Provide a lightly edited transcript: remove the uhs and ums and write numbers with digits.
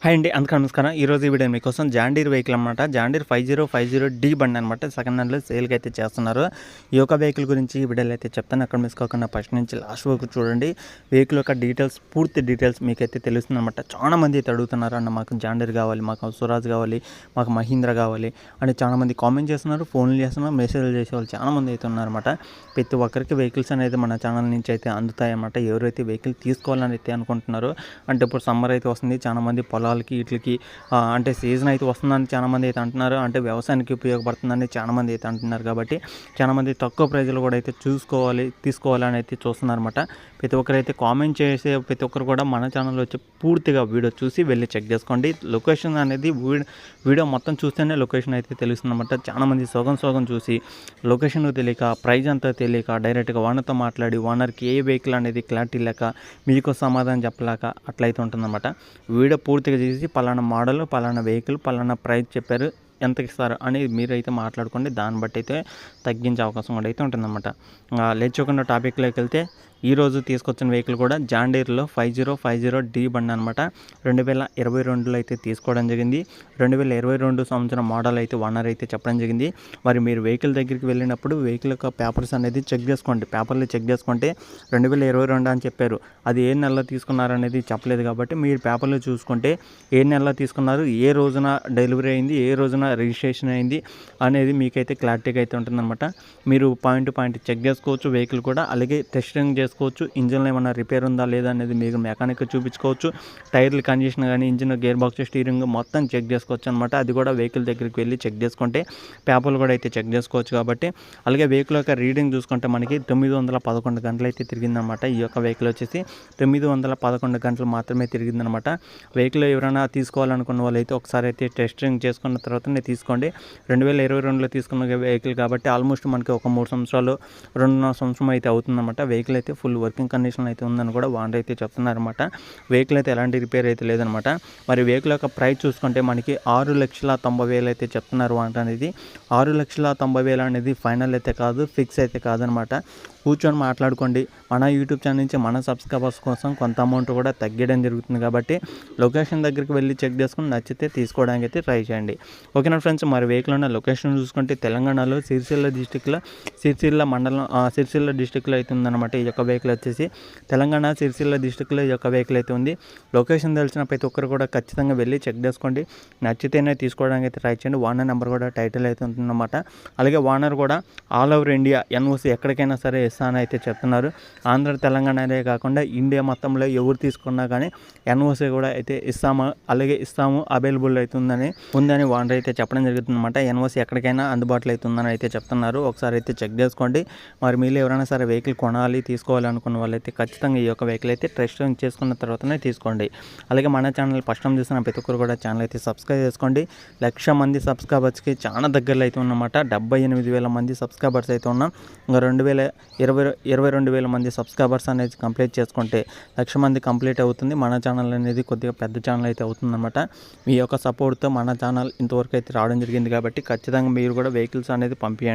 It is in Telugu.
హాయ్ అండి, అందరికీ నమస్కారం. ఈరోజు ఈ వీడియో మీకోసం జాండీర్ వెహికల్ అనమాట. జాండీర్ 5050D బండి అనమాట. సెకండ్ హ్యాండ్లో సేల్కి అయితే చేస్తున్నారు. ఈ యొక్క వెహికల్ గురించి ఈ వీడియోలో అయితే చెప్తాను. అక్కడ మిస్ కాకుండా ఫస్ట్ నుంచి లాస్ట్ వరకు చూడండి. వెహికల్ యొక్క డీటెయిల్స్, పూర్తి డీటెయిల్స్ మీకైతే తెలుస్తుంది అనమాట. చాలా మంది అయితే అడుగుతున్నారు అన్న, మాకు జాండీర్ కావాలి, మాకు స్వరాజ్ కావాలి, మాకు మహీంద్రా కావాలి అని చాలా మంది కామెంట్ చేస్తున్నారు, ఫోన్లు చేస్తున్నారు, మెసేజ్లు చేసేవాళ్ళు చాలా మంది అయితే ఉన్నారన్నమాట. ప్రతి ఒక్కరికి వెహికల్స్ అనేది మన ఛానల్ నుంచి అయితే అందుతాయన్నమాట. ఎవరైతే వెహికల్ తీసుకోవాలని అయితే అనుకుంటున్నారో, అంటే ఇప్పుడు సమ్మర్ అయితే వస్తుంది, చాలా మంది పొలాలకి వీటికి అంటే సీజన్ అయితే వస్తుందని చాలామంది అయితే అంటున్నారు, అంటే వ్యవసాయానికి ఉపయోగపడుతుందని చాలామంది అయితే అంటున్నారు. కాబట్టి చాలామంది తక్కువ ప్రైజ్లో కూడా అయితే తీసుకోవాలని అయితే చూస్తున్నారు అనమాట. ప్రతి ఒక్కరైతే కామెంట్ చేసే ప్రతి ఒక్కరు కూడా మన ఛానల్లో వచ్చి పూర్తిగా వీడియో చూసి వెళ్ళి చెక్ చేసుకోండి. లొకేషన్ అనేది వీడియో మొత్తం చూస్తేనే లొకేషన్ అయితే తెలుస్తుంది అనమాట. చాలామంది సగం చూసి లొకేషన్ తెలియక, ప్రైజ్ అంతా తెలియక, డైరెక్ట్గా ఓనర్తో మాట్లాడి ఓనర్కి ఏ వెహికల్ అనేది క్లారిటీ లేక, మీకు సమాధానం చెప్పలేక అట్లయితే ఉంటుందన్నమాట. వీడియో పూర్తిగా చేసి పలానా మోడల్, పలానా వెహికల్, పలానా ప్రైస్ చెప్పారు, ఎంతకి ఇస్తారు అని మీరైతే మాట్లాడుకోండి. దాన్ని బట్టి అయితే తగ్గించే అవకాశం కూడా అయితే ఉంటుందన్నమాట. లేచకుండా టాపిక్లోకి వెళ్తే, ఈరోజు తీసుకొచ్చిన వెహికల్ కూడా జాండీర్లో 5050D బండి అనమాట. 2022లో అయితే తీసుకోవడం జరిగింది. 2022 సంవత్సరం మోడల్ అయితే ఓనర్ అయితే చెప్పడం జరిగింది. మరి మీరు వెహికల్ దగ్గరికి వెళ్ళినప్పుడు వెహికల్ యొక్క పేపర్స్ అనేది చెక్ చేసుకోండి. పేపర్లు చెక్ చేసుకుంటే 2022 అని చెప్పారు, అది ఏ నెలలో తీసుకున్నారు అనేది చెప్పలేదు. కాబట్టి మీరు పేపర్లు చూసుకుంటే ఏ నెలలో తీసుకున్నారు, ఏ రోజున డెలివరీ అయింది, ఏ రోజున రిజిస్ట్రేషన్ అయింది అనేది మీకైతే క్లారిటీగా అయితే ఉంటుందన్నమాట. మీరు పాయింట్ చెక్ చేసుకోవచ్చు వెహికల్ కూడా. అలాగే టెస్టింగ్ చేసుకోవచ్చు. ఇంజిన్లో ఏమైనా రిపేర్ ఉందా లేదా అనేది మీరు మెకానిక్ చూపించుకోవచ్చు. టైర్ల కండిషన్ కానీ, ఇంజిన్, గేర్ బాక్స్, స్టీరింగ్ మొత్తం చెక్ చేసుకోవచ్చు అనమాట. అది కూడా వెహికల్ దగ్గరికి వెళ్ళి చెక్ చేసుకుంటే పేపర్లు కూడా అయితే చెక్ చేసుకోవచ్చు. కాబట్టి అలాగే వెహికల్ యొక్క రీడింగ్ చూసుకుంటే మనకి 911 గంటలు అయితే తిరిగిందనమాట. ఈ యొక్క వెహికల్ వచ్చేసి 911 గంటలు మాత్రమే తిరిగిందనమాట. వెహికల్ ఎవరైనా తీసుకోవాలనుకున్న వాళ్ళు అయితే ఒకసారి అయితే టెస్టింగ్ చేసుకున్న తర్వాతనే తీసుకోండి. 2022లో తీసుకున్న వెహికల్ కాబట్టి ఆల్మోస్ట్ మనకి ఒక 3 సంవత్సరాలు, 2.5 సంవత్సరం అయితే అవుతుందన్నమాట. వెహికల్ అయితే ఫుల్ వర్కింగ్ కండిషన్ అయితే ఉందని కూడా ఓనర్ అయితే చెప్తున్నారన్నమాట. వెహికల్ అయితే ఎలాంటి రిపేర్ అయితే లేదనమాట. మరి వెహికల్ యొక్క ప్రైస్ చూసుకుంటే మనకి 6,90,000 అయితే చెప్తున్నారు ఓనర్ అనేది. 6,90,000 అనేది ఫైనల్ అయితే కాదు, ఫిక్స్ అయితే కాదనమాట. కూర్చొని మాట్లాడుకోండి. మన యూట్యూబ్ ఛానల్ నుంచి మన సబ్స్క్రైబర్స్ కోసం కొంత అమౌంట్ కూడా తగ్గడం జరుగుతుంది. కాబట్టి లొకేషన్ దగ్గరికి వెళ్ళి చెక్ చేసుకుని నచ్చితే తీసుకోవడానికి అయితే ట్రై చేయండి. ఓకేనా ఫ్రెండ్స్. మరి వెహికల్ ఉన్న లొకేషన్ చూసుకుంటే తెలంగాణలో సిరిసిల్ల డిస్టిక్లో, సిరిసిల్ల మండలం, సిరిసిల్ల డిస్టిక్లో అయితే ఉందన్నమాట. ఈ యొక్క వెహికల్ వచ్చేసి తెలంగాణ సిరిసిల్ల డిస్టిక్లో ఈ యొక్క వెహికల్ అయితే ఉంది. లొకేషన్ తెలిసిన ప్రతి ఒక్కరు కూడా ఖచ్చితంగా వెళ్ళి చెక్ చేసుకోండి. నచ్చితేనే తీసుకోవడానికి అయితే ట్రై చేయండి. ఓనర్ నెంబర్ కూడా టైటిల్ అయితే ఉంటుందన్నమాట. అలాగే ఓనర్ కూడా ఆల్ ఓవర్ ఇండియా ఎన్ఓసి ఎక్కడికైనా సరే ఇస్తానని అయితే చెప్తున్నారు. ఆంధ్ర తెలంగాణనే కాకుండా ఇండియా మొత్తంలో ఎవరు తీసుకున్నా కానీ ఎన్ఓసి కూడా అయితే ఇస్తాము, అవైలబుల్ అవుతుందని ఓనర్ అయితే చెప్పడం జరుగుతుందన్నమాట. ఎన్ఓసి ఎక్కడికైనా అందుబాటులో అవుతుందని అయితే చెప్తున్నారు. ఒకసారి అయితే చెక్ చేసుకోండి. మరి మీరు ఎవరైనా సరే వెహికల్ కొనాలి, తీసుకోవాలి అనుకున్న వాళ్ళైతే ఖచ్చితంగా ఈ యొక్క వెహికల్ అయితే టెస్ట్ డ్రైవ్ చేసుకున్న తర్వాతనే తీసుకోండి. అలాగే మన ఛానల్ ఫస్ట్ టైం చూసిన ప్రతి ఒక్కరు కూడా ఛానల్ అయితే సబ్స్క్రైబ్ చేసుకోండి. 1,00,000 మంది సబ్స్క్రైబర్స్కి చాలా దగ్గరలో అయితే ఉన్నమాట. 78,000 మంది సబ్స్క్రైబర్స్ అయితే ఉన్నాం. ఇంకా 22,000 మంది సబ్స్క్రైబర్స్ అనేది కంప్లీట్ చేసుకుంటే 1,00,000 మంది కంప్లీట్ అవుతుంది. మన ఛానల్ అనేది కొద్దిగా పెద్ద ఛానల్ అయితే అవుతుందన్నమాట. మీ యొక్క సపోర్ట్తో మన ఛానల్ ఇంతవరకు అయితే రావడం జరిగింది. కాబట్టి ఖచ్చితంగా మీరు కూడా వెహికల్స్ అనేది పంపించండి.